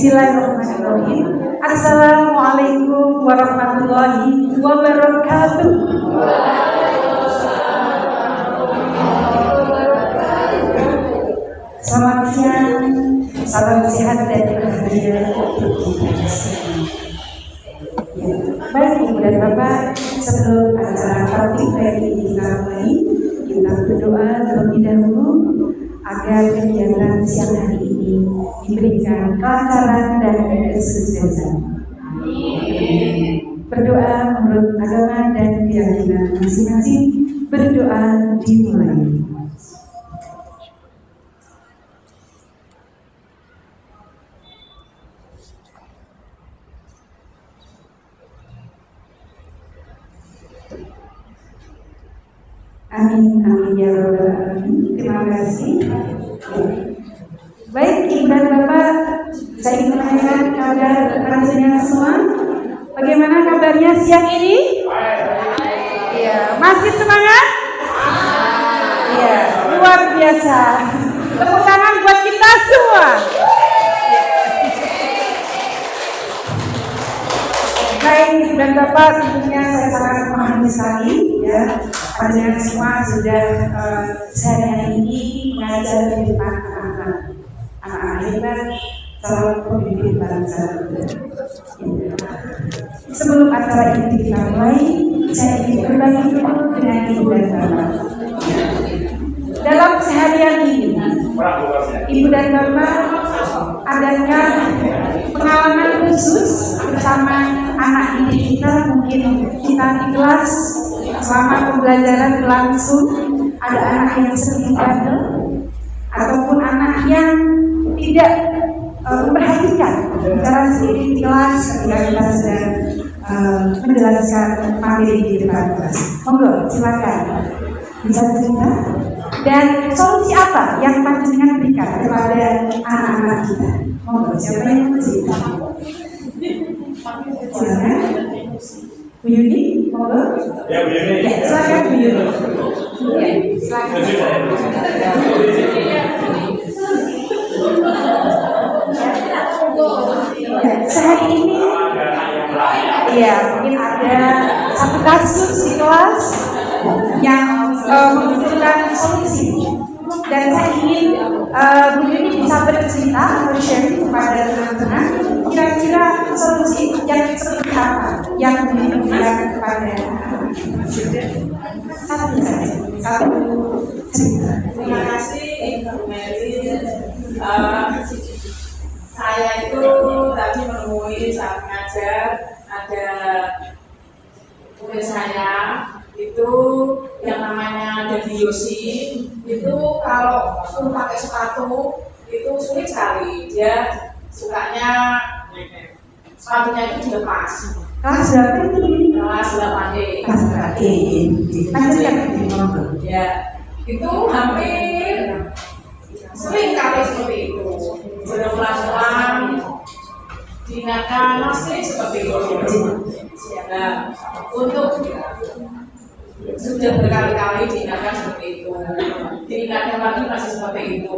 Bismillahirrahmanirrahim. Assalamualaikum warahmatullahi wabarakatuh. Selamat siang, salam sehat dan bahagia untuk kita semua. Baik Ibu dan Bapak, sebelum acara parti hari ini kita mulai, kita berdoa terlebih dahulu agar kegiatan siang hari ini diberikan kelancaran dan kesuksesan. Berdoa menurut agama dan keyakinan masing-masing. Berdoa dimulai. Amin, amin ya rabbal alamin. Terima kasih. Baik Ibu dan Bapak, saya ingin menanyakan kabar pengajian semua. Bagaimana kabarnya siang ini? Iya, masih semangat? Iya, luar biasa. Tepuk tangan buat kita semua. Baik Ibu dan Bapak, tentunya saya sangat memahami sekali ya. Panjenengan semua sudah sehari-hari ini mengajar di depan anak-anak hebat, calon pemimpin bangsa. Sebelum acara ini kita mulai, saya ingin berbagi dulu dengan Ibu dan Bapak. Dalam seharian ini, Ibu dan Bapak adakah pengalaman khusus bersama anak didik kita? Mungkin kita di kelas selama pembelajaran berlangsung, ada anak yang sering bandel ataupun anak yang tidak memperhatikan cara sendiri di kelas ketika kita sedang menjelaskan materi di depan kelas. Monggo, silakan bisa cerita dan solusi apa yang panjenengan berikan kepada anak-anak kita. Monggo, siapa yang cerita? Silakan. Bu Yuni, monggo. Ya, Bu Yuni. Ya, silakan Bu Yuni. Ya, silakan. Ya, sehari ini, ya mungkin ada satu kasus di kelas yang membutuhkan solusi. Dan saya ingin Bu Yuni bisa bercerita atau sharing kepada teman-teman kira-kira solusi yang seperti apa yang Bu Yuni berikan kepada satu cerita. Terima kasih Ibu Mary. Saya itu tadi menemui saat mengajar ada murid saya itu yang namanya Devi Yosi. Itu kalau suruh pakai sepatu itu sulit sekali, dia sukanya sepatunya itu dilepas. Kelas berapa ini? Kelas 8D. Kelas berapa? Lanjutkan. Ya, itu hampir sering kali seperti itu. Berulang-ulang diingatkan masih seperti itu. Nah, untuk sudah berkali-kali diingatkan seperti itu, diingatkan lagi masih seperti itu.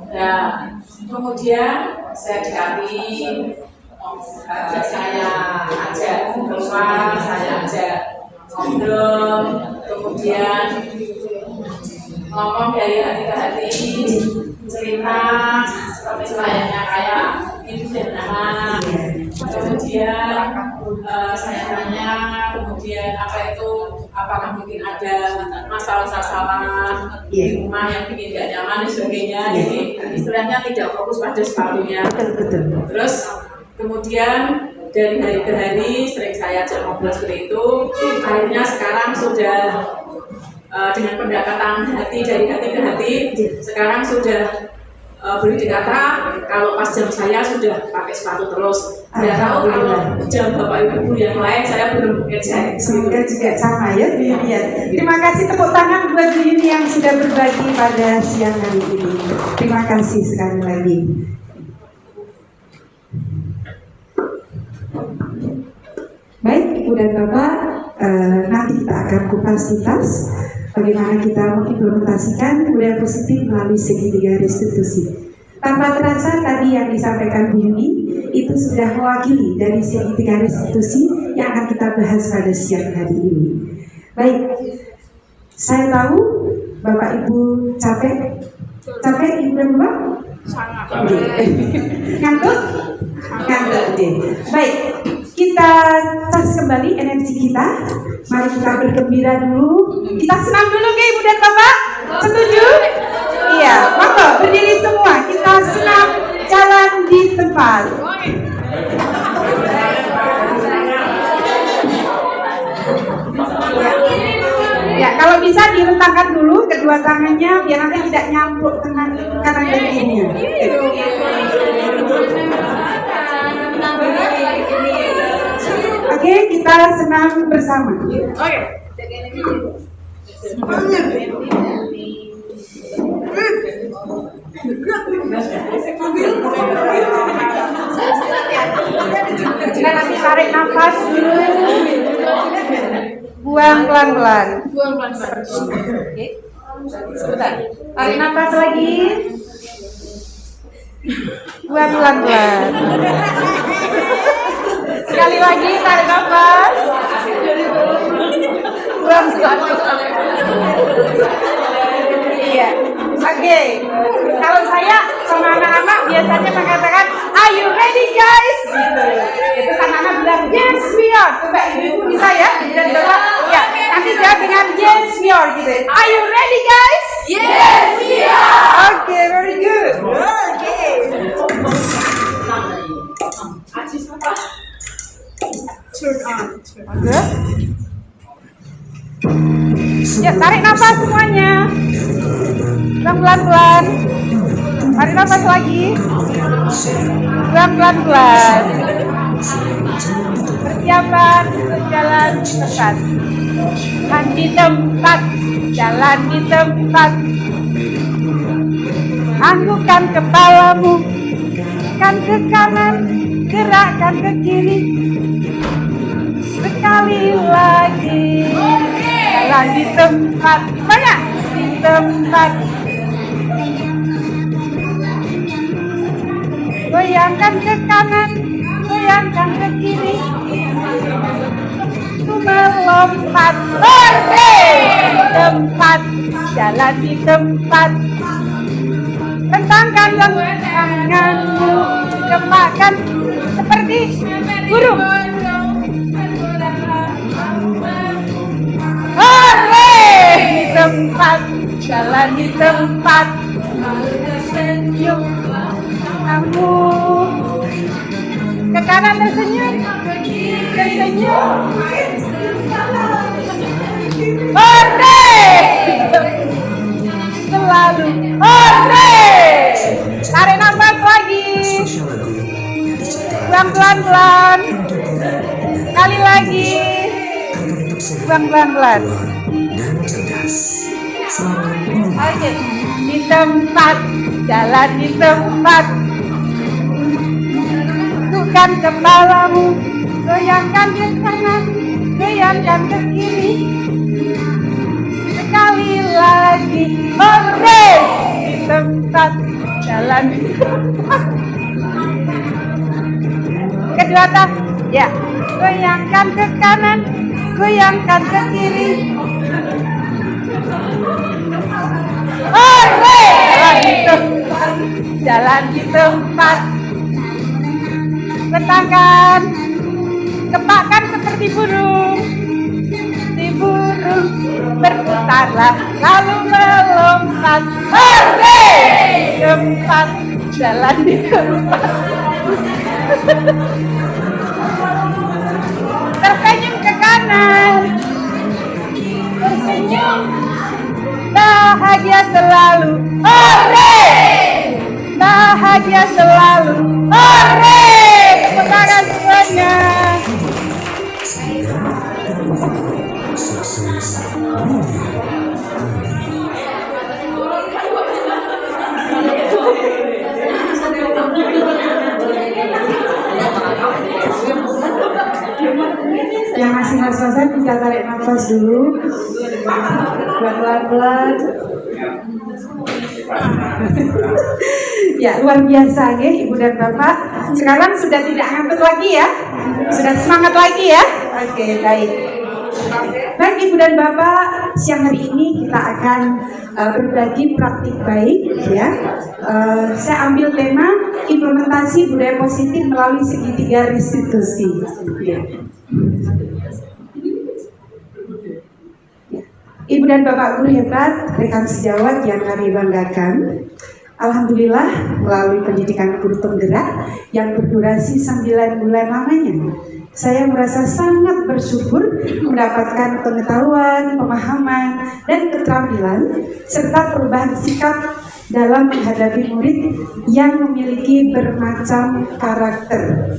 Nah, kemudian saya dekati, saya ajak keluar, saya ajak ngobrol, kemudian ngomong dari hati ke hati, cerita seperti selayaknya kayak ini dan anak. Kemudian saya tanya, kemudian apakah mungkin ada masalah-masalah di rumah yang bikin gak nyaman dan sebagainya. Jadi istilahnya tidak fokus pada sepatunya. Terus kemudian dari hari ke hari sering saya ajak ngobrol seperti itu. Akhirnya sekarang sudah dengan pendekatan hati dari hati ke hati, sekarang sudah boleh dikata kalau pas jam saya sudah pakai sepatu terus. Tidak tahu kalau jam bapak ibu yang lain saya belum ngecek. Semoga juga sama ya Bu Yuni. Terima kasih, tepuk tangan buat Bu Yuni yang sudah berbagi pada siang hari ini. Terima kasih sekali lagi. Baik Ibu dan Bapak, nanti kita akan kupas tuntas bagaimana kita mengimplementasikan budaya positif melalui segitiga restitusi. Tanpa terasa tadi yang disampaikan Bu Yuni itu sudah mewakili dari tiga institusi yang akan kita bahas pada siang hari ini. Baik, saya tahu Bapak Ibu capek Ibu dan Bapak? Ngantuk? Ngantuk deh. Baik, kita cas kembali energi kita. Mari kita bergembira dulu. Kita senam dulu ke Ibu dan Bapak? Setuju? Iya, maka berdiri semua. Kita senam jalan di tempat. Ya, kalau bisa direntangkan dulu kedua tangannya biar nanti tidak nyampluk kanan dan kirinya. Oke, kita senam bersama. Oke. Kita nanti tarik nafas dulu. Buang pelan-pelan. Oke. Sebentar. Tarik nafas lagi. Buang pelan-pelan. Sekali lagi tarik nafas. Buang pelan-pelan. Iya. Oke. Kalau saya sama anak-anak biasanya mengatakan, "Are you ready guys?" Gitu. Itu anak-anak bilang, "Yes we are." Coba ibu bisa ya? Dan jawab, ya. Nanti jawab dengan yes we are gitu. "Are you ready guys?" Yes we are. Okay, very good. Okay. Turn on. Good. Ya, tarik nafas semuanya. Pelan-pelan. Tarik nafas lagi. Pelan-pelan. Persiapan untuk jalan dekat. Jalan di tempat. Jalan di tempat. Anggukan kepalamu. Kan ke kanan. Gerakkan ke kiri. Sekali lagi. Jalan di tempat. Banyak. Di tempat. Goyangkan ke kanan, goyangkan ke kiri. Itu melompat. Di tempat, jalan di tempat. Rentangkan tanganmu, gempakkan seperti burung. Di tempat, jalan di tempat. Senyum kamu ke kanan tersenyum, hore, selalu hore. Tarik nafas lagi, buang pelan-pelan, sekali lagi, buang pelan-pelan. Oke, di tempat, jalan di tempat. Tundukkan kepalamu, goyangkan ke kanan, goyangkan ke kiri. Sekali lagi, hore, di tempat, jalan di tempat. Kedua tak, ya, goyangkan ke kanan, goyangkan ke kiri. Hore, jalan di tempat. Rentangkan, gempakkan seperti burung. Di burung berputarlah, lalu melompat. Hore, tempat, jalan di tempat. Tersenyum ke kanan, tersenyum. Bahagia selalu, hore! Bahagia selalu, hore! Tepuk tangan semuanya. Yang masih ngos-ngosan bisa tarik nafas dulu, pelan-pelan. Ya, luar biasa ya Ibu dan Bapak. Sekarang sudah tidak ngantuk lagi ya? Sudah semangat lagi ya? Oke, baik. Baik Ibu dan Bapak, siang hari ini kita akan berbagi praktik baik ya. Saya ambil tema implementasi budaya positif melalui segitiga restitusi. Ya. Ibu dan Bapak guru hebat, rekan sejawat yang kami banggakan, alhamdulillah melalui pendidikan guru penggerak yang berdurasi 9 bulan lamanya, saya merasa sangat bersyukur mendapatkan pengetahuan, pemahaman, dan keterampilan serta perubahan sikap dalam menghadapi murid yang memiliki bermacam karakter.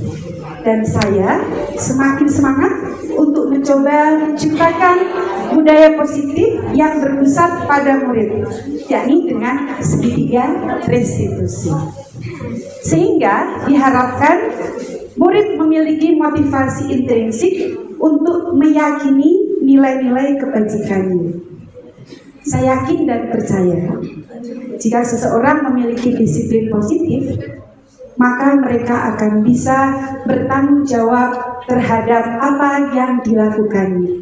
Dan saya semakin semangat untuk mencoba menciptakan budaya positif yang berpusat pada murid, yakni dengan segitiga restitusi. Sehingga diharapkan murid memiliki motivasi intrinsik untuk meyakini nilai-nilai kebajikannya. Saya yakin dan percaya, jika seseorang memiliki disiplin positif, maka mereka akan bisa bertanggung jawab terhadap apa yang dilakukannya.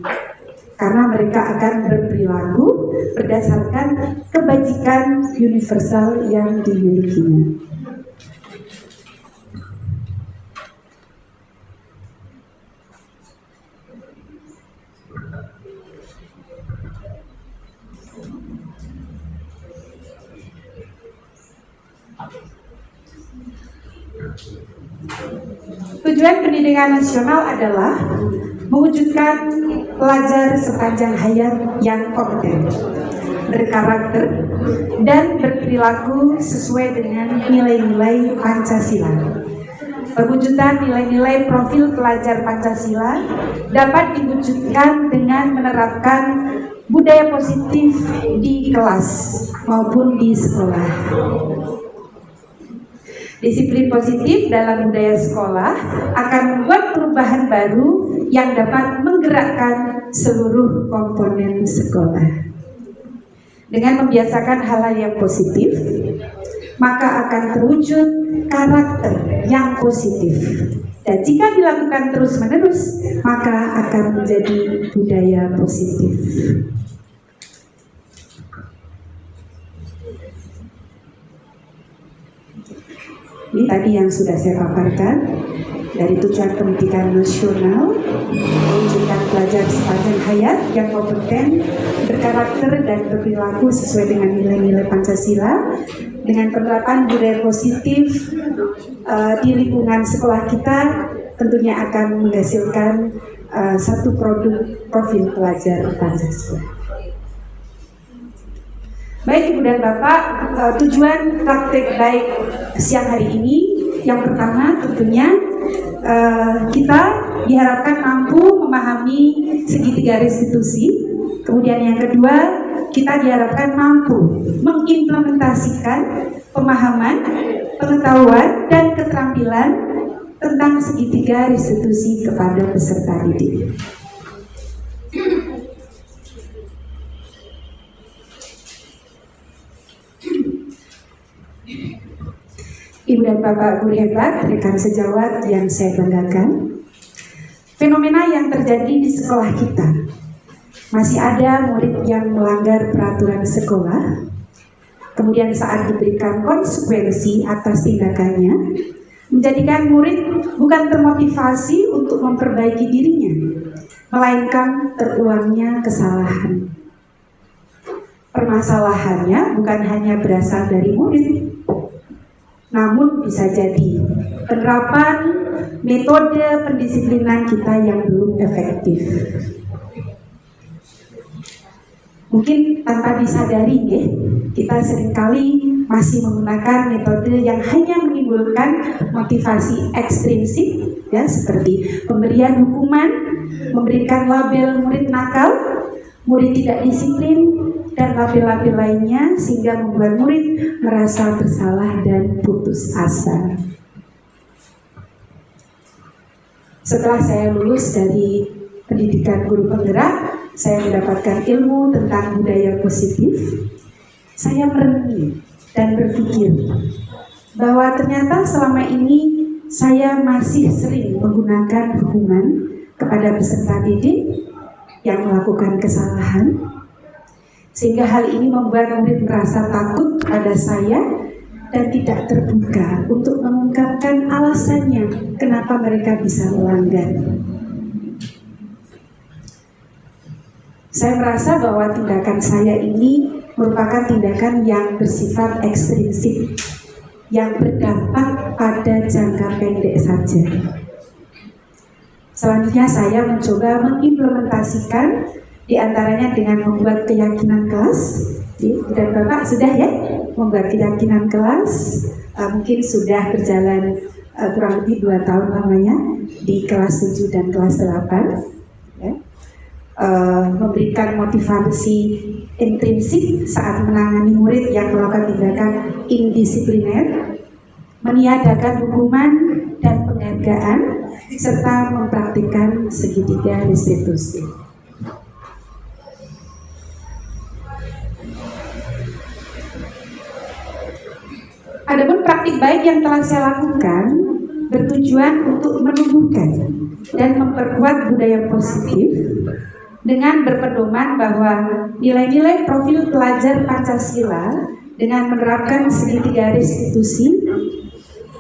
Karena mereka akan berperilaku berdasarkan kebajikan universal yang dimilikinya. Tujuan pendidikan nasional adalah mewujudkan pelajar sepanjang hayat yang kompeten, berkarakter, dan berperilaku sesuai dengan nilai-nilai Pancasila. Perwujudan nilai-nilai profil pelajar Pancasila dapat diwujudkan dengan menerapkan budaya positif di kelas maupun di sekolah. Disiplin positif dalam budaya sekolah akan membuat perubahan baru yang dapat menggerakkan seluruh komponen sekolah. Dengan membiasakan hal-hal yang positif, maka akan terwujud karakter yang positif. Dan jika dilakukan terus-menerus, maka akan menjadi budaya positif. Ini tadi yang sudah saya paparkan dari tujuan pendidikan nasional, mewujudkan pelajar sepanjang hayat yang kompeten, berkarakter dan berperilaku sesuai dengan nilai-nilai Pancasila, dengan penerapan budaya positif di lingkungan sekolah kita tentunya akan menghasilkan satu produk profil pelajar Pancasila. Baik Ibu dan Bapak, tujuan praktek baik siang hari ini yang pertama tentunya kita diharapkan mampu memahami segitiga restitusi. Kemudian yang kedua, kita diharapkan mampu mengimplementasikan pemahaman, pengetahuan, dan keterampilan tentang segitiga restitusi kepada peserta didik. Ibu dan Bapak guru hebat, rekan sejawat yang saya banggakan, fenomena yang terjadi di sekolah kita, masih ada murid yang melanggar peraturan sekolah, kemudian saat diberikan konsekuensi atas tindakannya, menjadikan murid bukan termotivasi untuk memperbaiki dirinya, melainkan terulangnya kesalahan. Permasalahannya bukan hanya berasal dari murid, namun bisa jadi penerapan metode pendisiplinan kita yang belum efektif. Mungkin tanpa disadari ya, kita seringkali masih menggunakan metode yang hanya menimbulkan motivasi ekstrinsik ya, seperti pemberian hukuman, memberikan label murid nakal, murid tidak disiplin, dan label-label lainnya sehingga membuat murid merasa bersalah dan putus asa. Setelah saya lulus dari pendidikan guru penggerak, saya mendapatkan ilmu tentang budaya positif. Saya merenungi dan berpikir bahwa ternyata selama ini saya masih sering menggunakan hukuman kepada peserta didik yang melakukan kesalahan, sehingga hal ini membuat murid merasa takut pada saya dan tidak terbuka untuk mengungkapkan alasannya kenapa mereka bisa melanggar. Saya merasa bahwa tindakan saya ini merupakan tindakan yang bersifat ekstrinsik, yang berdampak pada jangka pendek saja. Selanjutnya saya mencoba mengimplementasikan diantaranya dengan membuat keyakinan kelas. Dan Bapak sudah ya membuat keyakinan kelas, mungkin sudah berjalan kurang lebih 2 tahun lamanya di kelas 7 dan kelas 8 ya. Memberikan motivasi intrinsik saat menangani murid yang melakukan tindakan indisipliner, meniadakan hukuman dan penghargaan, serta mempraktikkan segitiga restitusi. Adapun praktik baik yang telah saya lakukan bertujuan untuk menumbuhkan dan memperkuat budaya positif dengan berpedoman bahwa nilai-nilai profil pelajar Pancasila dengan menerapkan segitiga restitusi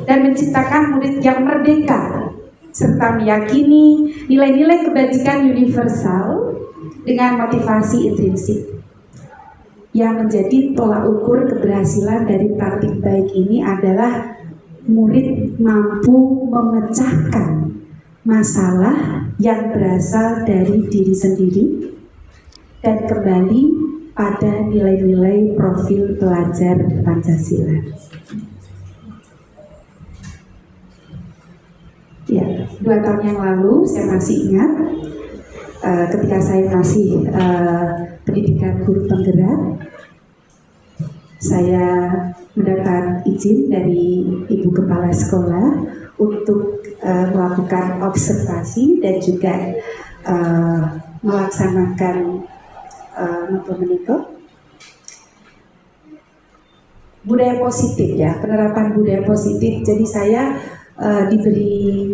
dan menciptakan murid yang merdeka serta meyakini nilai-nilai kebajikan universal dengan motivasi intrinsik. Yang menjadi tolak ukur keberhasilan dari praktik baik ini adalah murid mampu memecahkan masalah yang berasal dari diri sendiri dan kembali pada nilai-nilai profil pelajar Pancasila. Ya, 2 tahun yang lalu saya masih ingat ketika saya masih pendidikan guru penggerak, saya mendapat izin dari Ibu Kepala Sekolah untuk melakukan observasi dan juga melaksanakan budaya positif ya, penerapan budaya positif. Jadi saya diberi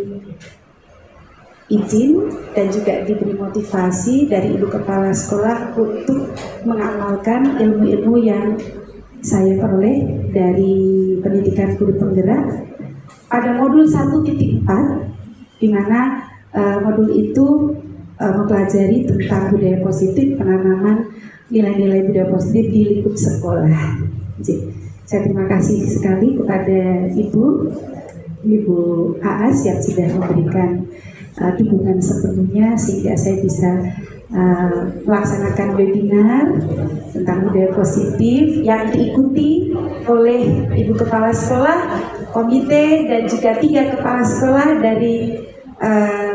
izin dan juga diberi motivasi dari Ibu Kepala Sekolah untuk mengamalkan ilmu-ilmu yang saya peroleh dari pendidikan guru penggerak pada modul 1.4, di mana modul itu mempelajari tentang budaya positif, penanaman nilai-nilai budaya positif di lingkup sekolah. Jadi, saya terima kasih sekali kepada Ibu Aas yang sudah memberikan dukungan sepenuhnya sehingga saya bisa melaksanakan webinar tentang budaya positif yang diikuti oleh Ibu Kepala Sekolah, komite, dan juga 3 kepala sekolah dari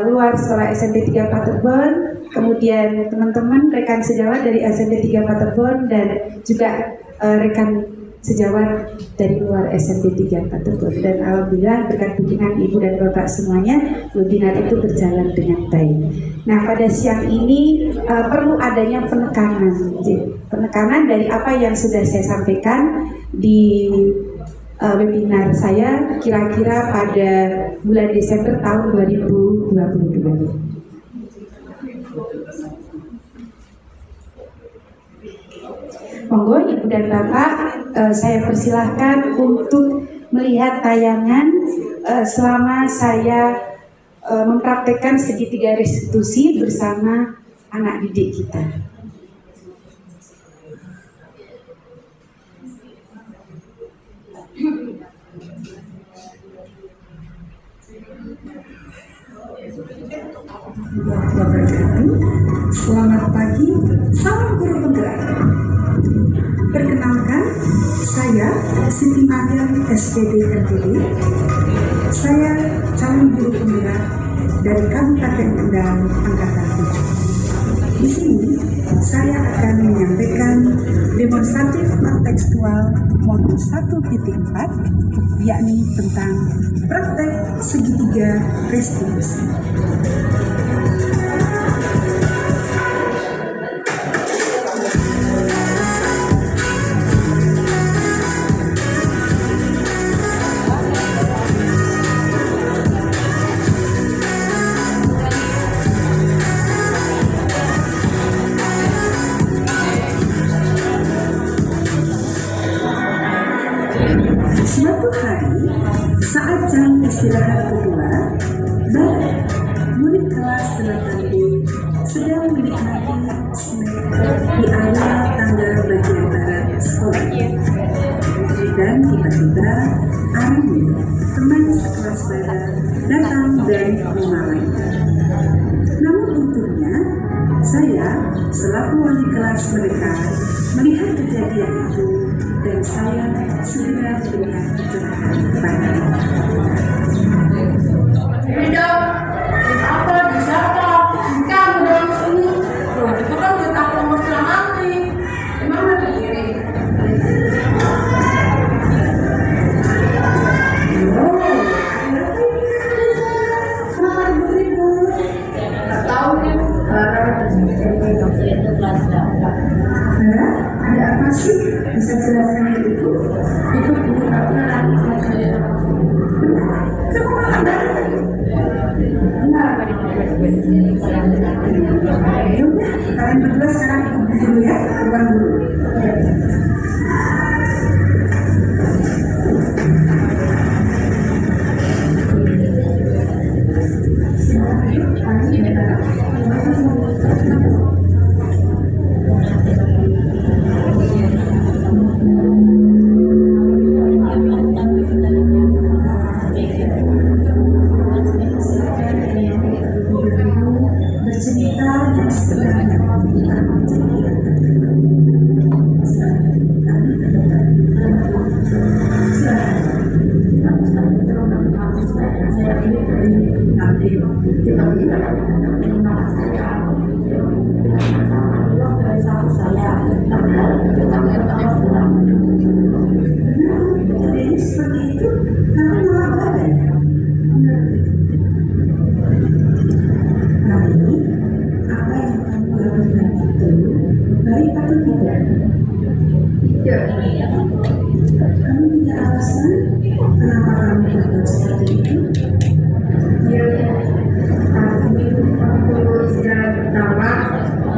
luar sekolah SMP 3 Paterbon, kemudian teman-teman rekan sejawat dari SMP 3 Paterbon dan juga rekan sejawat dari luar SMP 3 Paterbon. Dan alhamdulillah berkat dukungan Ibu dan Bapak semuanya, webinar itu berjalan dengan baik. Nah, pada siang ini perlu adanya penekanan dari apa yang sudah saya sampaikan di webinar saya kira-kira pada bulan Desember tahun 2022. Monggo Ibu dan Bapak, saya persilahkan untuk melihat tayangan selama saya mempraktekkan segitiga restitusi bersama anak didik kita. Selamat pagi, salam guru penggerak. Perkenalkan, saya Siti Mariam SPD MPD. Saya calon guru penggerak dari Kabupaten Kendal Angkatan 7. Di sini saya akan menyampaikan demonstratif tekstual modul 1.4, yakni tentang praktek segitiga restitusi. istirahat kedua, baik murid kelas 8B sedang menikmati snack di area tangga bagian barat sekolah. Dan tiba-tiba Arumi, teman sekelas Bara, datang dan memarahi. Namun untungnya, saya selaku wali kelas mereka melihat kejadian itu dan saya segera berikan pencerahan kepadanya. Tidak, apa bisa kamu dalam sini? Itu kan kita nomor nanti. Gimana begini? Kenapa ribut-ribut? Nggak tahu nih. Ada apa sih? Bisa jelaskan itu? Itu guru aku nanti saya. Kamu malah balik. Benar. Ya udah, kalian berdua sekarang ikut dulu ya, ruang guru. Bercerita dan sebenarnya jadi seperti itu, kamu malah balik. Lalu, apa yang kamu lakukan itu baik atau tidak? Tidak. Kamu punya alasan kenapa kamu berbuat seperti itu? Ya, aku istirahat pertama,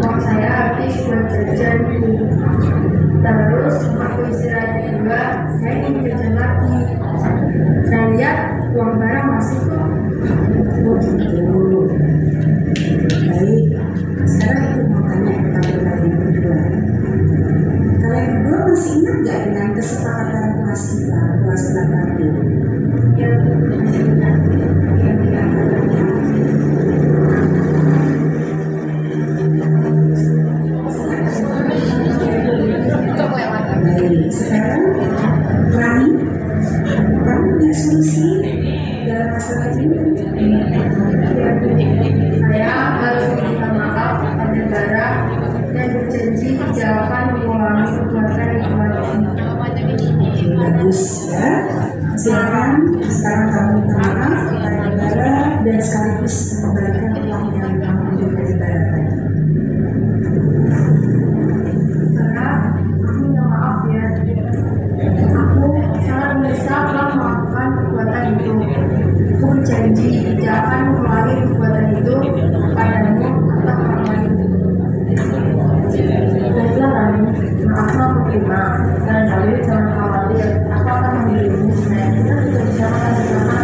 uang saya habis buat jajan. Terus aku istirahat kedua, saya ingin jajan lagi. Saya lihat uang barang masih kok. Oh gitu. Baik, sekarang itu mau tanya kepada kalian berdua. Kalian berdua masih ingat gak dengan kesepakatan kelas kita, kelas 8B? Ya, masih ingat. Baik, sekarang Rani, kamu punya solusi dalam masalah ini? Saya harus minta maaf pada Bara dan berjanji tidak akan mengulangi perbuatan yang kemarin. Oke, bagus ya. Silakan sekarang kamu minta maaf kepada Bara dan sekaligus mengembalikan uang yang kamu ambil dari Bara tadi. Bara, aku minta maaf ya. Aku sangat menyesal telah melakukan perbuatan itu. Aku berjanji tidak akan mengulangi perbuatan itu padamu atau orang lain. Baiklah Rani, maaflah aku terima. Dan Dawi jangan khawatir, aku akan membelimu snack. Kita sudah bisa makan bersama.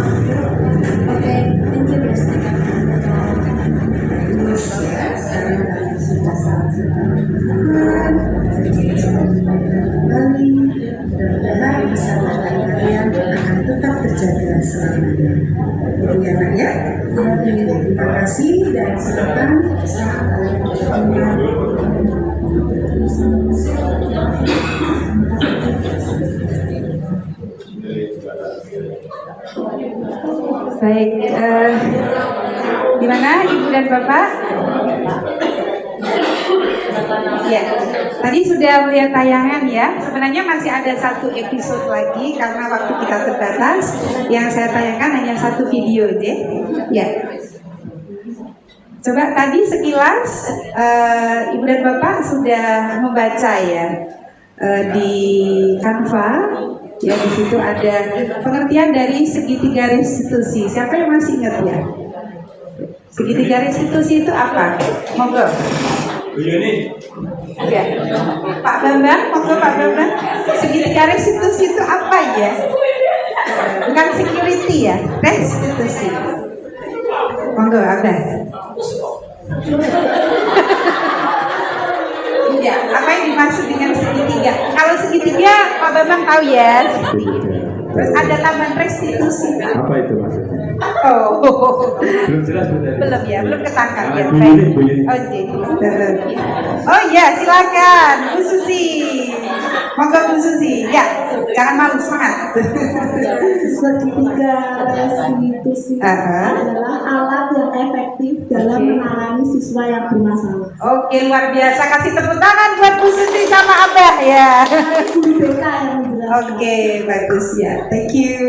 Oke, thank you guys. Terus ya, sekarang kalian sudah saling makan, kembali, dan mudah-mudahan persahabatan kalian akan tetap terjaga selamanya. Itu ya nak ya. Terima kasih dan silakan saat kalian berjumpa. Baik, gimana Ibu dan Bapak? Ya, tadi sudah melihat tayangan ya. Sebenarnya masih ada satu episode lagi karena waktu kita terbatas. Yang saya tayangkan hanya satu video aja. Ya. Coba tadi sekilas Ibu dan Bapak sudah membaca ya di Canva. Ya, di situ ada pengertian dari segitiga restitusi. Siapa yang masih ingat ya? Segitiga restitusi itu apa? Monggo. Ya. Pak Bambang, monggo Pak Bambang. Segitiga restitusi itu apa ya? Bukan security ya, restitusi. Monggo, ada. Ya, apa yang dimaksud dengan segitiga? Kalau segitiga, Pak Bambang tahu ya. Terus ada tambahan restitusi. Apa itu maksudnya? Oh, Belum jelas belum ya, belum ketangkap ya. bunyi. Oh iya, silakan Bu Susi. Monggo Bu Susi. Ya, jangan malu, semangat. Segitiga restitusi adalah alat yang efektif dalam menangani siswa yang bermasalah. Oke, luar biasa. Kasih tepuk tangan buat Bu Susi sama Abah ya. Guru BK yang menjelaskan. Oke, bagus ya. Thank you.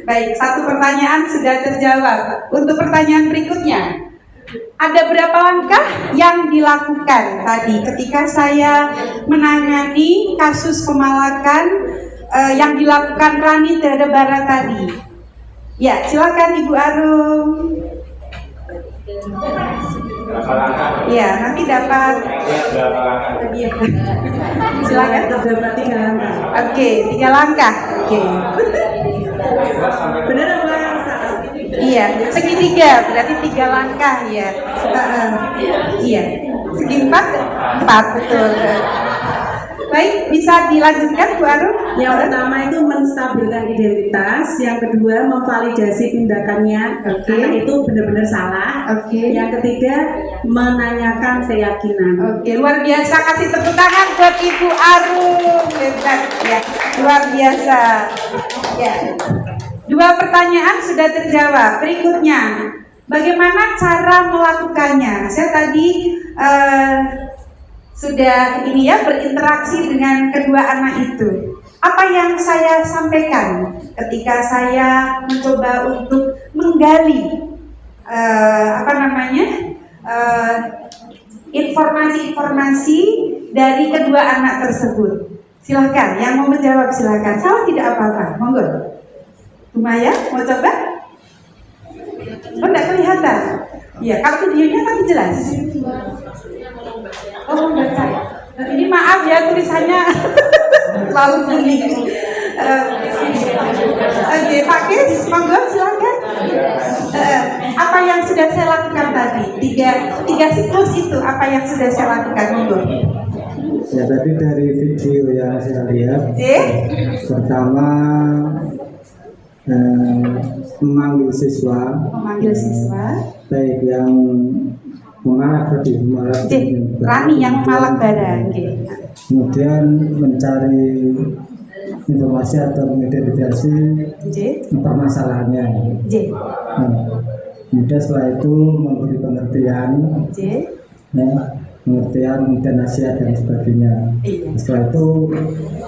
Baik, satu pertanyaan sudah terjawab. Untuk pertanyaan berikutnya, ada berapa langkah yang dilakukan tadi ketika saya menangani kasus pemalakan yang dilakukan Rani terhadap Bara tadi? Ya, silakan Ibu Arum. Ya, nanti dapat. Silakan. Terdapat 3 langkah. Oke, 3 langkah. Oke. Benar apa? Iya, segitiga berarti 3 langkah ya. Iya, segi 4 betul. Baik, bisa dilanjutkan Bu Arum? Yang pertama itu menstabilkan identitas, yang kedua memvalidasi tindakannya, anak itu benar-benar salah. Oke. Yang ketiga menanyakan keyakinan. Oke, luar biasa. Kasih tepuk tangan buat Ibu Arum. Hebat ya, luar biasa. Ya. 2 pertanyaan sudah terjawab. Berikutnya, bagaimana cara melakukannya? Saya tadi sudah ini ya berinteraksi dengan kedua anak itu. Apa yang saya sampaikan ketika saya mencoba untuk menggali informasi-informasi dari kedua anak tersebut? Silahkan, yang mau menjawab silahkan. Salah tidak apa-apa, monggo. Bu Maya, mau coba? Oh, tidak kelihatan. Iya, kalau videonya kan jelas. Oh, baca. Ini maaf ya tulisannya lalu kuning. Oke, Pak Kis, monggo silakan. Apa yang sudah saya lakukan tadi? Tiga siklus itu apa yang sudah saya lakukan, monggo. Ya, tadi dari video yang saya lihat, pertama memanggil siswa, baik yang memalak tadi, Rani yang memalak barang. Kemudian mencari informasi atau mengidentifikasi permasalahannya. Kemudian setelah itu memberi pengertian, pengertian dan nasihat dan sebagainya. Setelah itu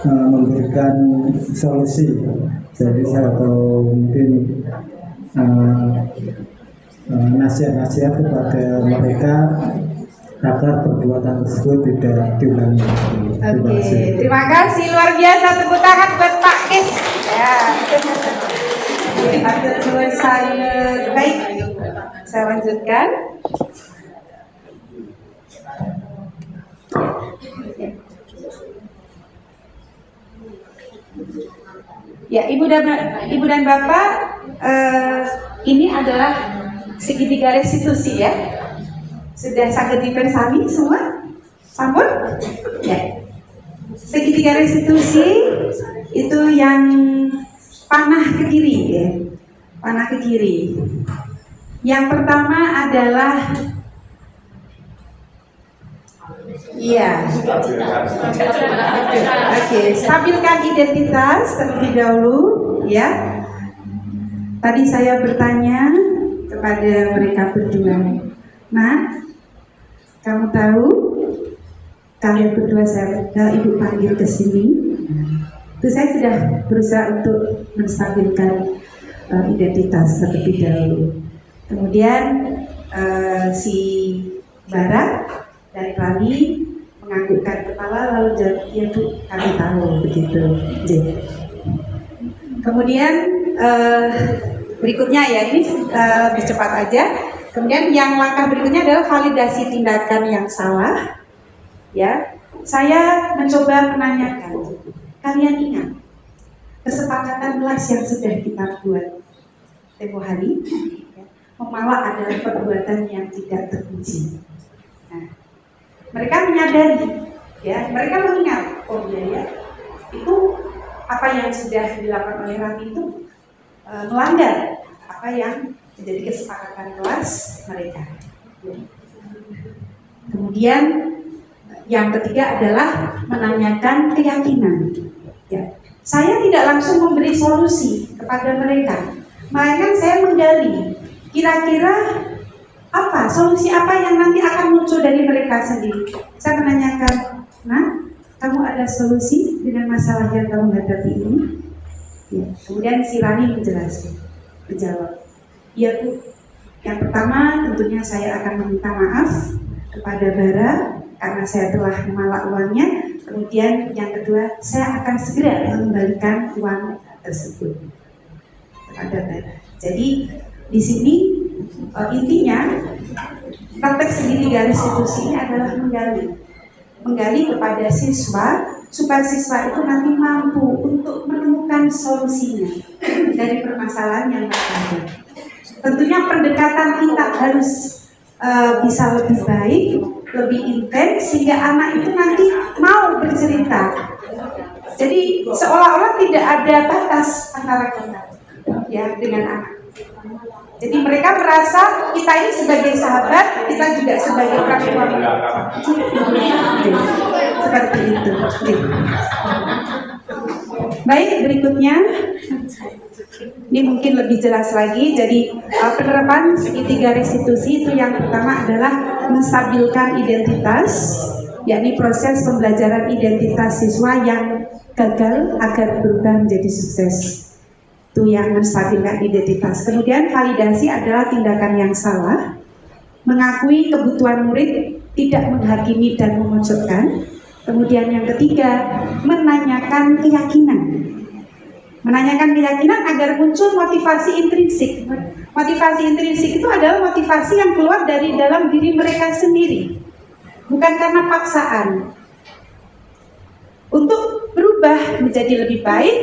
memberikan solusi. Jadi saya atau mungkin nasihat-nasihat kepada mereka agar perbuatan tersebut tidak diulangi. Oke, terima kasih luar biasa, tepuk tangan buat Pak Kis. Ya, ada selesai. Baik, saya lanjutkan. Ya, Ibu dan Bapak, ini adalah segitiga restitusi ya. Sudah saged dipersami semua? Sampun? Ya. Segitiga restitusi itu yang panah ke kiri ya. Panah ke kiri. Yang pertama adalah stabilkan identitas terlebih dahulu ya. Tadi saya bertanya kepada mereka berdua, nah, kamu tahu kalian berdua ibu panggil ke sini, itu saya sudah berusaha untuk menstabilkan identitas terlebih dahulu. Kemudian si Bara dan Rani menganggukkan kepala lalu jawab, "Iya Bu, kami tahu," begitu. Kemudian berikutnya ya, ini lebih cepat aja. Kemudian yang langkah berikutnya adalah validasi tindakan yang salah. Ya, saya mencoba menanyakan, kalian ingat kesepakatan kelas yang sudah kita buat tempo hari. Memalak adalah perbuatan yang tidak terpuji. Nah, mereka menyadari, ya, mereka mengingat, oh ya, itu apa yang sudah dilakukan oleh Rani itu melanggar apa yang menjadi kesepakatan kelas mereka. Kemudian yang ketiga adalah menanyakan keyakinan. Ya. Saya tidak langsung memberi solusi kepada mereka, melainkan saya menggali kira-kira apa solusi apa yang nanti akan muncul dari mereka sendiri. Saya menanyakan, nah, kamu ada solusi dengan masalah yang kamu hadapi ini? Ya. Kemudian si Rani menjawab, ya Bu. Yang pertama tentunya saya akan meminta maaf kepada Bara karena saya telah memalak uangnya. Kemudian yang kedua, saya akan segera mengembalikan uang tersebut kepada Bara. Jadi di sini intinya praktek segitiga restitusi ini adalah menggali kepada siswa supaya siswa itu nanti mampu untuk menemukan solusinya dari permasalahan yang ada. Tentunya pendekatan kita harus bisa lebih baik, lebih intens sehingga anak itu nanti mau bercerita. Jadi seolah-olah tidak ada batas antara kita ya dengan anak. Jadi mereka merasa kita ini sebagai sahabat, kita juga sebagai orang tua. Seperti itu. Baik, berikutnya ini mungkin lebih jelas lagi. Jadi penerapan segitiga restitusi itu yang pertama adalah menstabilkan identitas, yakni proses pembelajaran identitas siswa yang gagal agar berubah menjadi sukses. Itu yang menstabilkan identitas. Kemudian validasi adalah tindakan yang salah, mengakui kebutuhan murid, tidak menghakimi dan memojokkan. Kemudian yang ketiga, menanyakan keyakinan. Menanyakan keyakinan agar muncul motivasi intrinsik. Motivasi intrinsik itu adalah motivasi yang keluar dari dalam diri mereka sendiri, bukan karena paksaan. Untuk berubah menjadi lebih baik,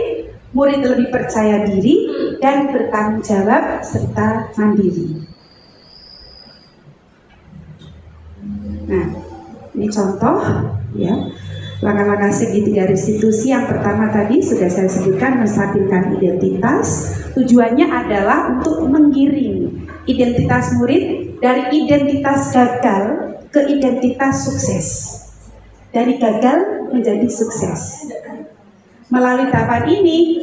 murid lebih percaya diri dan bertanggung jawab serta mandiri. Nah, ini contoh ya. Langkah-langkah segitiga restitusi yang pertama tadi sudah saya sebutkan, menstabilkan identitas. Tujuannya adalah untuk menggiring identitas murid dari identitas gagal ke identitas sukses. Dari gagal menjadi sukses. Melalui tahapan ini,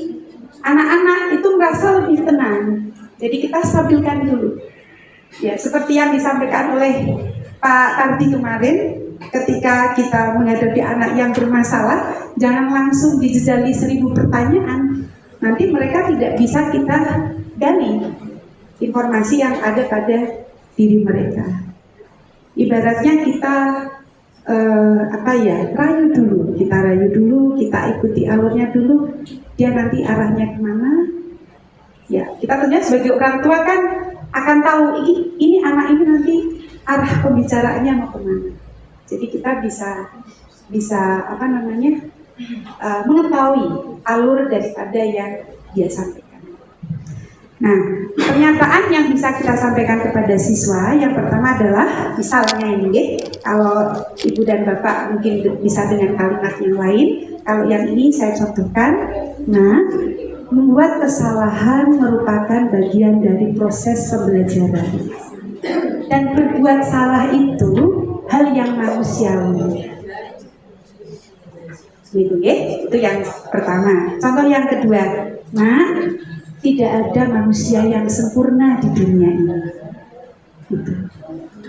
anak-anak itu merasa lebih tenang. Jadi kita stabilkan dulu. Ya, seperti yang disampaikan oleh Pak Tardi kemarin, ketika kita menghadapi anak yang bermasalah, jangan langsung dijejali 1000 pertanyaan. Nanti mereka tidak bisa kita gali informasi yang ada pada diri mereka. Ibaratnya kita rayu dulu, kita ikuti alurnya dulu, dia nanti arahnya kemana. Ya, kita tentunya sebagai orang tua kan akan tahu ini anak ini nanti arah pembicaraannya mau kemana. Jadi kita bisa mengetahui alur daripada yang dia sampaikan. Nah, pernyataan yang bisa kita sampaikan kepada siswa yang pertama adalah misalnya ini, kalau ibu dan bapak mungkin bisa dengan kalimat yang lain. Kalau yang ini saya contohkan, nah, membuat kesalahan merupakan bagian dari proses pembelajaran. Dan berbuat salah itu hal yang manusiawi. Itu yang pertama. Contoh yang kedua, nah, tidak ada manusia yang sempurna di dunia ini. Gitu.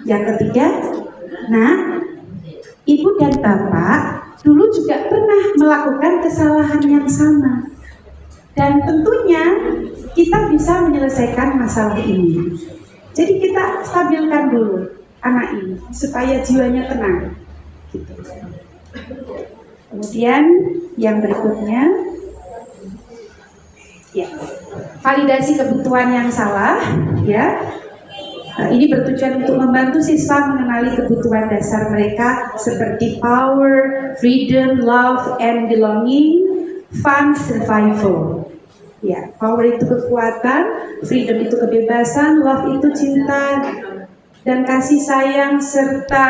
Yang ketiga, nah, ibu dan bapak dulu juga pernah melakukan kesalahan yang sama. Dan tentunya kita bisa menyelesaikan masalah ini. Jadi kita stabilkan dulu anak ini supaya jiwanya tenang. Gitu. Kemudian yang berikutnya, ya, validasi kebutuhan yang salah, ya. Ini bertujuan untuk membantu siswa mengenali kebutuhan dasar mereka seperti power, freedom, love, and belonging, fun, survival. Ya, power itu kekuatan, freedom itu kebebasan, love itu cinta dan kasih sayang serta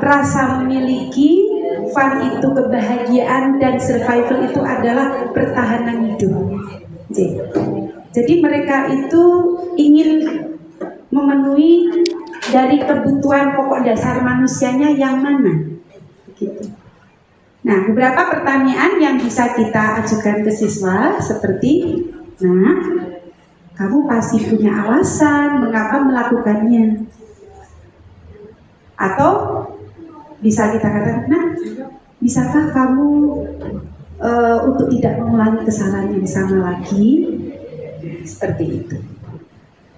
rasa memiliki, fun itu kebahagiaan dan survival itu adalah pertahanan hidup. Jadi mereka itu ingin memenuhi dari kebutuhan pokok dasar manusianya yang mana? Gitu. Nah, beberapa pertanyaan yang bisa kita ajukan ke siswa seperti, nah, kamu pasti punya alasan mengapa melakukannya. Atau bisa kita katakan, nah, bisakah kamu untuk tidak mengulangi kesalahan yang sama lagi? Seperti itu.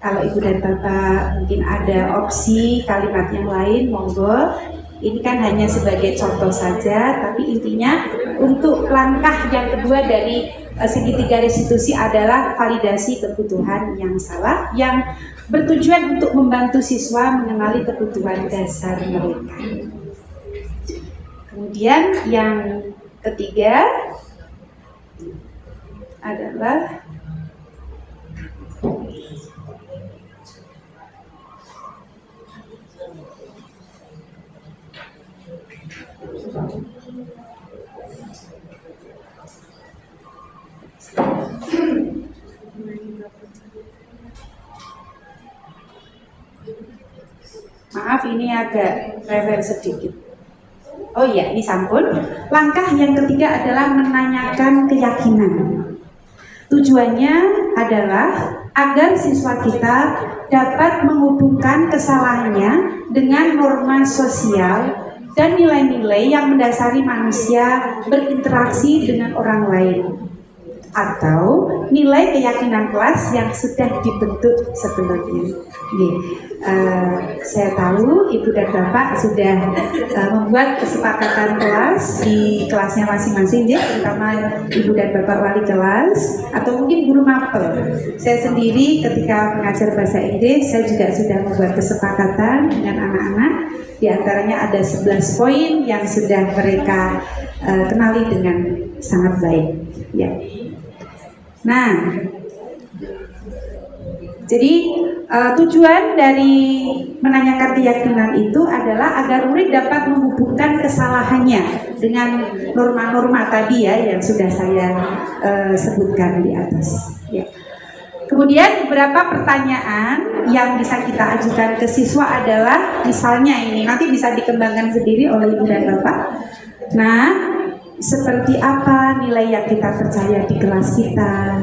Kalau Ibu dan Bapak mungkin ada opsi kalimat yang lain, monggo. Ini kan hanya sebagai contoh saja, tapi intinya untuk langkah yang kedua dari segitiga restitusi adalah validasi kebutuhan yang salah, yang bertujuan untuk membantu siswa mengenali kebutuhan dasar mereka. Kemudian yang ketiga adalah maaf, ini agak level sedikit. Oh iya, ini sampun. Langkah yang ketiga adalah menanyakan keyakinan. Tujuannya adalah agar siswa kita dapat menghubungkan kesalahannya dengan norma sosial dan nilai-nilai yang mendasari manusia berinteraksi dengan orang lain, atau nilai keyakinan kelas yang sudah dibentuk sebelumnya. Saya tahu Ibu dan Bapak sudah membuat kesepakatan kelas di kelasnya masing-masing, terutama Ibu dan Bapak wali kelas atau mungkin guru mapel. Saya sendiri ketika mengajar bahasa Inggris, saya juga sudah membuat kesepakatan dengan anak-anak. Di antaranya ada 11 poin yang sudah mereka kenali dengan sangat baik. Ya. Nah, jadi tujuan dari menanyakan keyakinan itu adalah agar murid dapat menghubungkan kesalahannya dengan norma-norma tadi ya yang sudah saya sebutkan di atas. Ya. Kemudian beberapa pertanyaan yang bisa kita ajukan ke siswa adalah misalnya ini nanti bisa dikembangkan sendiri oleh Ibu dan Bapak. Nah, seperti apa nilai yang kita percaya di kelas kita?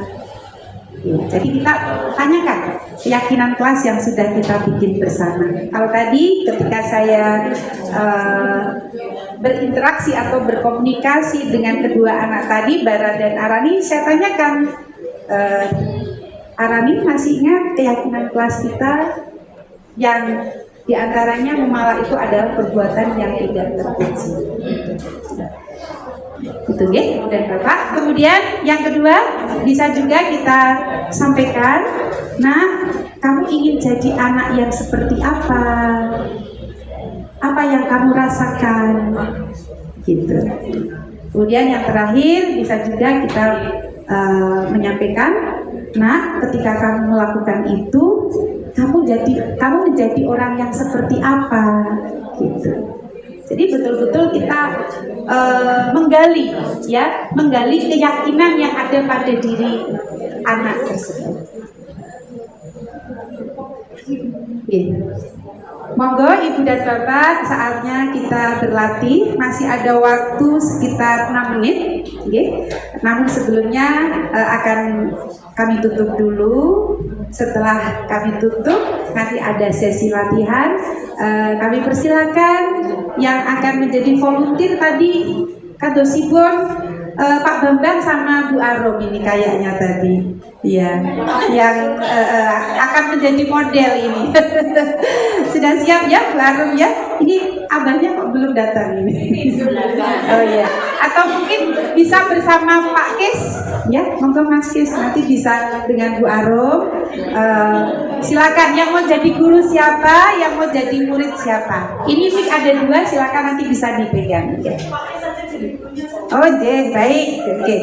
Ya, jadi kita tanyakan keyakinan kelas yang sudah kita bikin bersama. Kalau tadi ketika saya berinteraksi atau berkomunikasi dengan kedua anak tadi, Bara dan Arani, saya tanyakan, Arani masih ingat keyakinan kelas kita yang diantaranya memala itu adalah perbuatan yang tidak terpuji. Itu ya, dan Bapak. Kemudian yang kedua bisa juga kita sampaikan, nah, kamu ingin jadi anak yang seperti apa? Apa yang kamu rasakan? Gitu. Kemudian yang terakhir bisa juga kita menyampaikan, nah, ketika kamu melakukan itu, kamu menjadi orang yang seperti apa? Gitu. Jadi betul-betul kita menggali keyakinan yang ada pada diri anak tersebut. Monggo Ibu dan Bapak, saatnya kita berlatih. Masih ada waktu sekitar 6 menit. Namun sebelumnya akan kami tutup dulu. Setelah kami tutup, nanti ada sesi latihan. Kami persilakan yang akan menjadi volunteer tadi, Kak Dosibon, Pak Bambang sama Bu Arom ini kayaknya tadi. Ya, yang akan menjadi model ini. Sudah siap ya Bu Arom ya? Ini abahnya kok belum datang ini. Oh ya. Atau mungkin bisa bersama Pak Kis, ya, monggo Mas Kis, nanti bisa dengan Bu Arom. Silakan yang mau jadi guru siapa, yang mau jadi murid siapa. Ini mic ada 2, silakan nanti bisa dipegang. Ya. Oh, baik. Oke.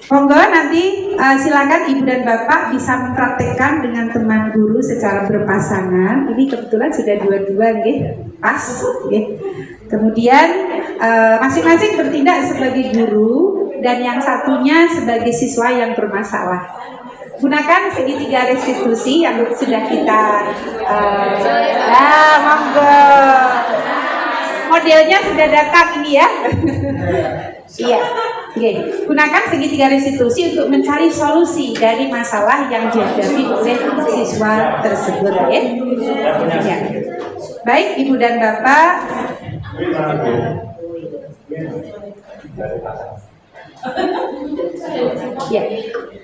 Monggo nanti silakan Ibu dan Bapak bisa mempraktekkan dengan teman guru secara berpasangan. Ini kebetulan sudah dua-dua, pas. Kemudian masing-masing bertindak sebagai guru dan yang satunya sebagai siswa yang bermasalah. Gunakan segitiga restitusi yang sudah kita monggo. Modelnya sudah datang ini ya. Iya. Gunakan segitiga restitusi untuk mencari solusi dari masalah yang dihadapi oleh siswa tersebut ya. Baik, Ibu dan Bapak. Ya,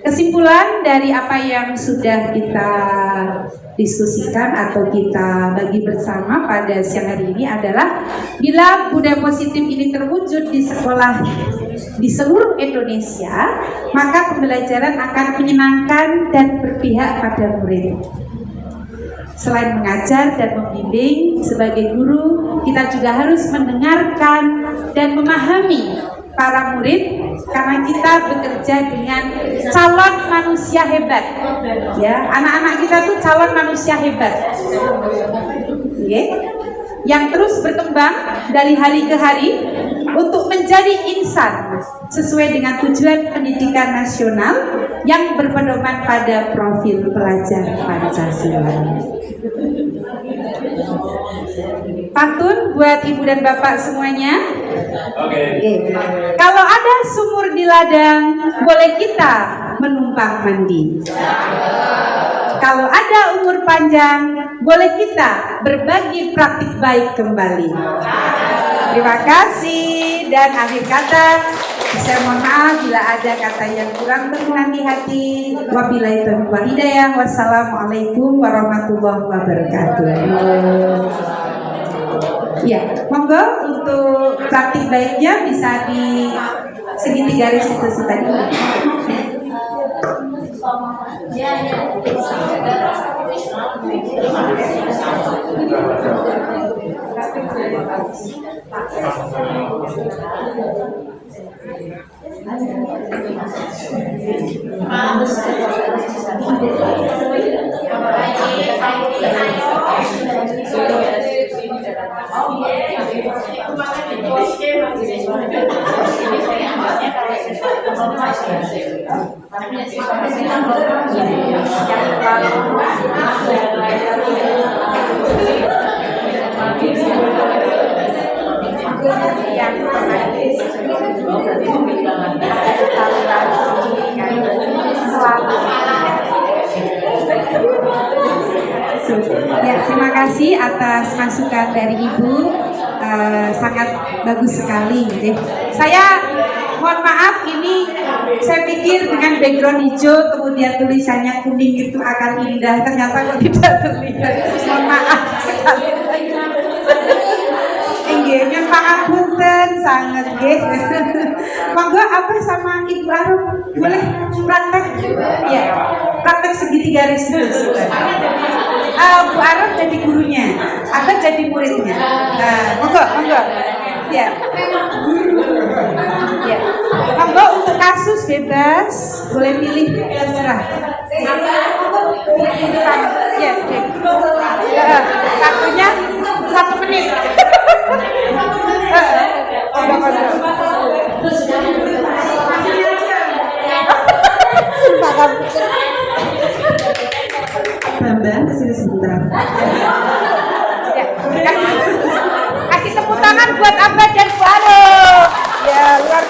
kesimpulan dari apa yang sudah kita diskusikan atau kita bagi bersama pada siang hari ini adalah bila budaya positif ini terwujud di sekolah di seluruh Indonesia, maka pembelajaran akan menyenangkan dan berpihak pada murid. Selain mengajar dan membimbing sebagai guru, kita juga harus mendengarkan dan memahami para murid karena kita bekerja dengan calon manusia hebat. Ya, anak-anak kita tuh calon manusia hebat. Yang terus berkembang dari hari ke hari untuk menjadi insan sesuai dengan tujuan pendidikan nasional yang berpedoman pada profil pelajar Pancasila. Pantun buat Ibu dan Bapak semuanya. Kalau ada sumur di ladang, boleh kita menumpang mandi. Kalau ada umur panjang, boleh kita berbagi praktik baik kembali. Terima kasih, dan akhir kata saya mohon maaf bila ada kata yang kurang berkenan di hati. Wabillahi taufiq wal hidayah. Wassalamualaikum warahmatullahi wabarakatuh. Ya, monggo untuk praktik baiknya bisa di segitiga restitusi tadi. Ya, terima kasih atas masukan dari Ibu, sangat bagus sekali. Saya mohon maaf, ini saya pikir dengan background hijau kemudian tulisannya kuning itu akan indah, ternyata kok tidak terlihat. Mohon maaf sekali. Nggih, pangapunten sangat nggih. Monggo apa sama Ibu Arum boleh praktek? Ya, praktek segitiga restitusi. Bu Arum jadi gurunya, atau jadi muridnya. Monggo. Ya. Ya. Monggo untuk kasus bebas, boleh pilih terserah. Ya, waktunya 1 menit. Bambang kesini sebentar. Kasih tepuk tangan buat Abah dan Bu Arum. Ya, luar.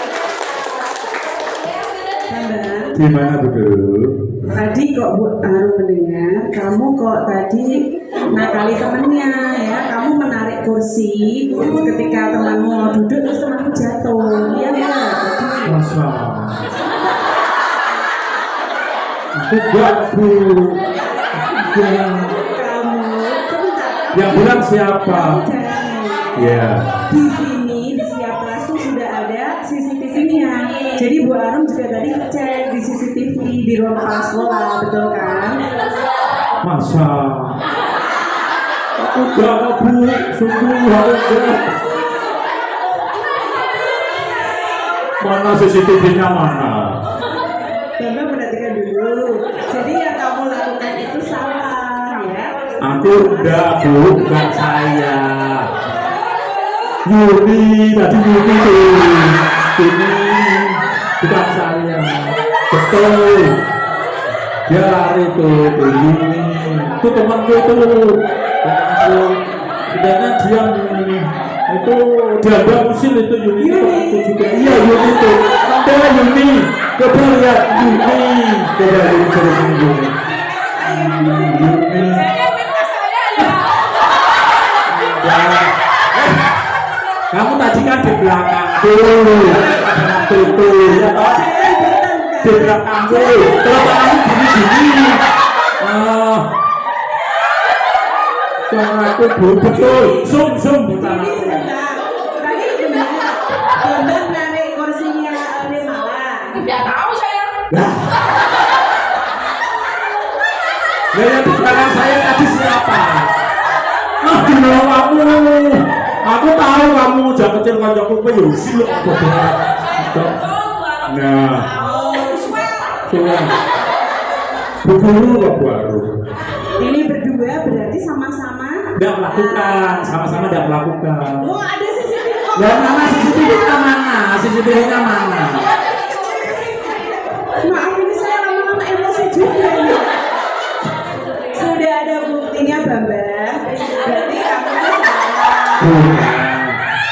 Bambang. Gimana betul? Tadi kok Bu Arum mendengar, kamu kok tadi nakali temennya ya, kamu menarik kursi ketika temanmu mau duduk terus temanmu jatuh, ya enggak? Masa? Enggak, Bu. Kamu Yang bilang siapa? Ya. Di sini di setiap kelas tuh sudah ada CCTV-nya. Jadi Bu Arum juga tadi ngecek di CCTV di ruang kepala sekolah, betul kan? Masa? Enggak, Bu. Sungguh enggak. Mana CCTV-nya mana? Bambang perhatikan dulu. Jadi yang kamu lakukan itu salah, ya. Aku enggak, Bu, bukan saya. Yuni, tadi Yuni tuh. Ini bukan saya. Betul. Dia lari tuh Yuni. Itu temanku itu. Temanku. Tidaknya dia itu dianggap usil itu Yuni itu temanku juga. Iya Yuni itu. Coba Yuni. Coba lihat Yuni. Coba Yuni terus ini Yuni. Yuni. Ya. Kamu tadi kan di belakang tuh, ya toh? Di belakang tuh, kalau kamu gini-gini, aku betul, zoom bukan aku. Tadi Bambang narik kursinya Nirmala. Tidak tahu saya. Ya yang di belakang saya tadi siapa? Di bawah kamu. Aku tahu kamu jangan kecil kancaku peyusi loh. Nah, Guru kok baru. Ini berdua berarti sama-sama Tidak melakukan, sama-sama tidak melakukan. Oh, ada CCTV. Dan mana CCTV-nya mana? CCTV-nya mana? Maaf, ini saya lama-lama emosi juga nih. Sudah ada buktinya, Bambang. Berarti kamu tuh salah.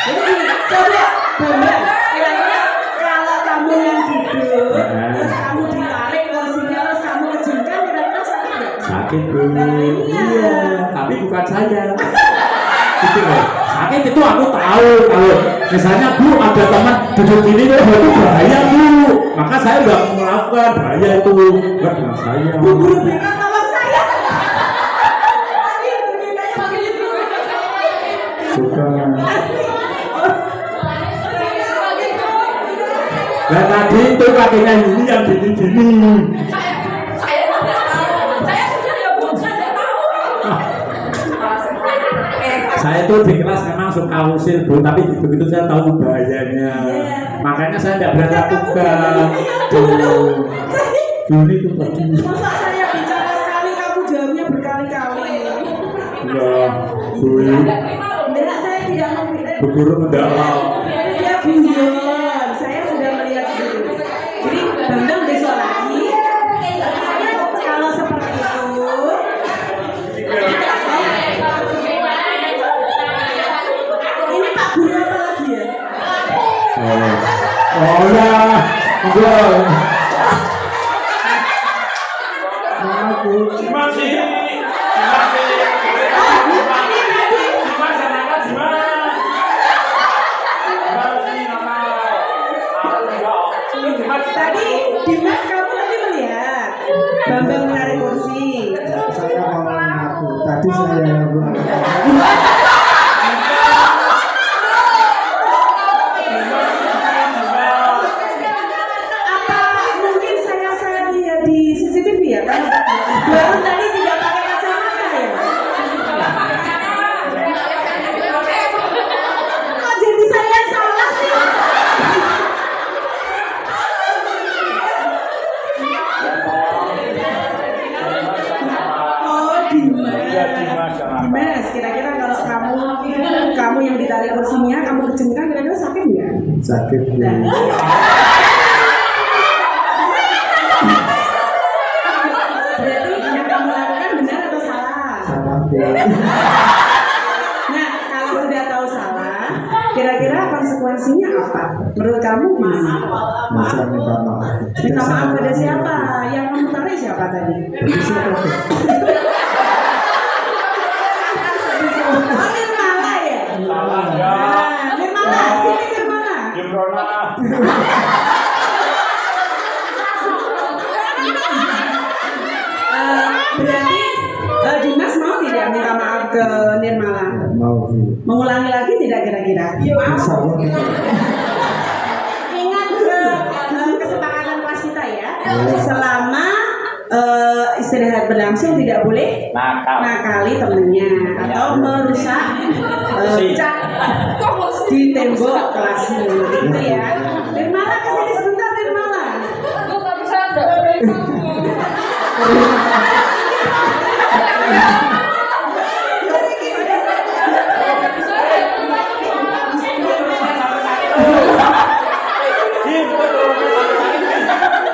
Jadi coba Bambang, kira-kira kalau kamu yang duduk, terus kamu ditarik kursinya, terus kamu kejengkan, kira-kira sakit nggak? Sakit Bu. Iya, tapi bukan saya. Itu loh. Sakit itu aku tahu kalau misalnya Bu ada teman duduk gini itu bahaya Bu. Maka saya nggak melakukan bahaya itu. Nggak dengan saya. Bu guru BK tolong saya. Bukan. Nah tadi itu kakinya ini yang gini-gini. Saya tidak tahu. Saya sudah ya Bu, saya tidak tahu. Saya tuh di kelas memang suka usil Bu, tapi begitu saya tahu bahayanya. Makanya saya tidak berani lakukan. Juni itu tadi. Masa saya bicara sekali, kamu jawabnya berkali-kali. Ya, Bu. Enggak, saya tidak memilih. Bu Guru mendalam. Dia guyon. Saya sudah melihat itu. Jadi Bambang besok lagi. Kalau seperti itu, ini Pak Guru apa lagi ya? Oh ya, enggak. Aku Masih. Tadi Dimas kamu tadi melihat Bambang menarik kursi. Saya mau mengaku. Tadi saya yang melakukan. Apa mungkin saya lihat di CCTV ya kan? Baru tadi tidak pakai kacamata ya? Kok jadi saya yang salah sih? Oh Dimas. Dimas, kira-kira kalau kamu yang ditarik kursinya, kamu kejengkan, kira-kira sakit nggak? Sakit Bu. Berarti yang kamu lakukan benar atau salah? Sama Bu. Nah, kalau sudah tahu salah, kira-kira konsekuensinya apa? Menurut kamu gimana? Bisa minta maaf. Minta maaf pada siapa? Yang kamu tarik siapa tadi? Jadi siapa Bu? Oh, Nirmala ya? Nah, Nirmala, sini Nirmala. Berarti Dimas mau tidak minta maaf ke Nirmala? Mau Bu. Mengulangi lagi tidak kira-kira? Insya Allah kita. Ingat kesepakatan kelas kita ya. Selama istirahat berlangsung tidak boleh nakali temennya atau merusak cat di tembok kelasmu gitu ya. Nirmala kesini sebentar, Nirmala. Gue gak bisa ada.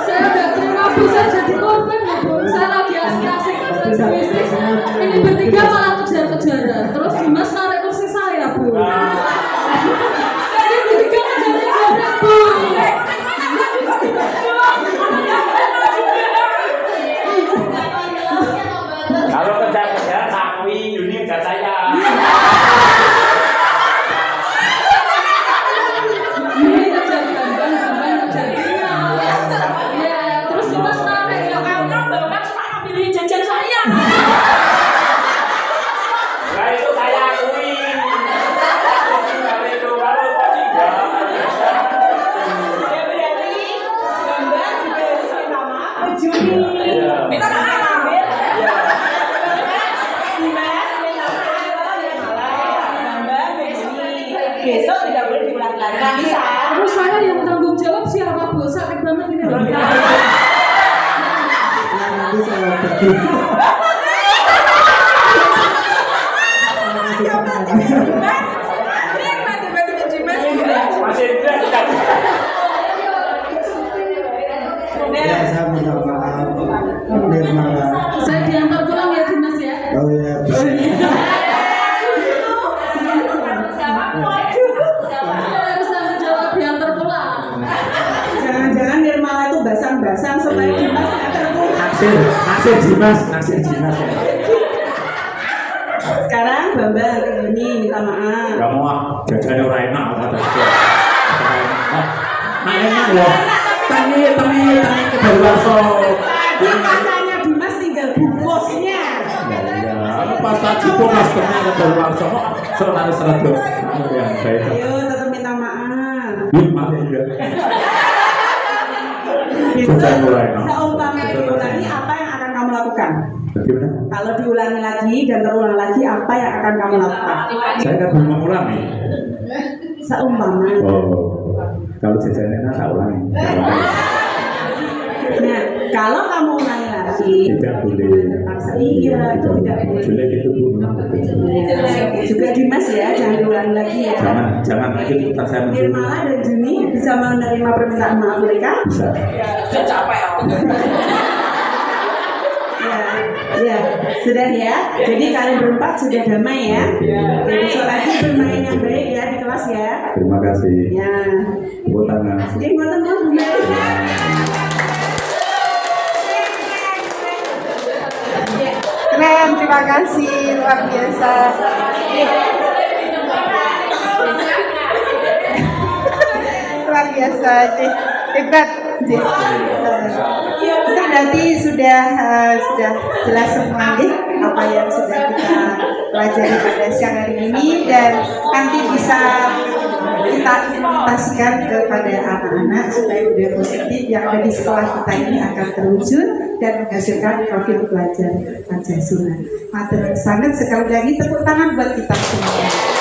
Saya udah terima bisa jadi korban ya Bu. Saya lagi asik-asik bisnis. Ini bertiga malah kejar-kejaran. Terus Dimas narik kursi saya Bu. Ini bertiga kejar-kejaran Bu. Kalau kejar-kejar akui Yuni kejar saya. Ini kejar Bambang kejar Dimas. Ya, terus Dimas narik ya karena Bambang suka pilih jajan saya. Nah itu saya akui. Kalau itu baru ketiga. Minta maaf. Besok tidak boleh diulang lagi. Nggak bisa. Terus saya yang tanggung jawab siapa Bu? Sakit banget ini loh. Nanti saya pergi. Masih tidak. Ya, saya minta maaf. Nirmala. Saya diantar pulang ya Dimas ya. Oh ya, bisa. Saya harus tanggung jawab diantar pulang. Jangan-jangan Nirmala itu basang-basang supaya Dimas nggak terpulang. Naksir Dimas ya. Sekarang Bambang ini minta maaf. Gak mau ah, jajannya ora enak kata dia. Nah enak ya. Temi kedaluarsa. Ini katanya Dimas tinggal bungkusnya. Aku pas tadi tuh pas temi kedaluarsa kok seret dong. Yang baik. Ayo tetap minta maaf. Yuk mati juga. Besok seumpama diulangi apa yang akan kamu lakukan? Bagaimana? Kalau diulangi lagi dan terulang lagi apa yang akan kamu lakukan? Saya kan belum mengulangi. Seumpama. Oh, kalau jajannya enak tak ulangi. Nah, kalau kamu ulangi lagi, Tidak boleh. terpaksa iya itu tidak boleh. Jelek itu Bu. Juga Dimas ya, jangan diulangi lagi ya. Jangan lagi ikutan saya mencuri. Nirmala dan Juni bisa menerima permintaan maaf mereka? Bisa. Sudah capek aku. Ya, sudah ya. Jadi kalian berempat sudah damai ya. Oke, besok lagi bermain yang baik ya di kelas ya. Terima kasih. Ya. Tepuk tangan. Oke, teman-teman. Keren, terima kasih, luar biasa. Luar biasa, Cik. Hebat, Cik. Itu berarti sudah jelas semua nih apa yang sudah kita pelajari pada siang hari ini dan nanti bisa kita implementasikan kepada anak-anak supaya budaya positif yang ada di sekolah kita ini akan terwujud dan menghasilkan profil pelajar Pancasila. Matur sangat sekali lagi tepuk tangan buat kita semua.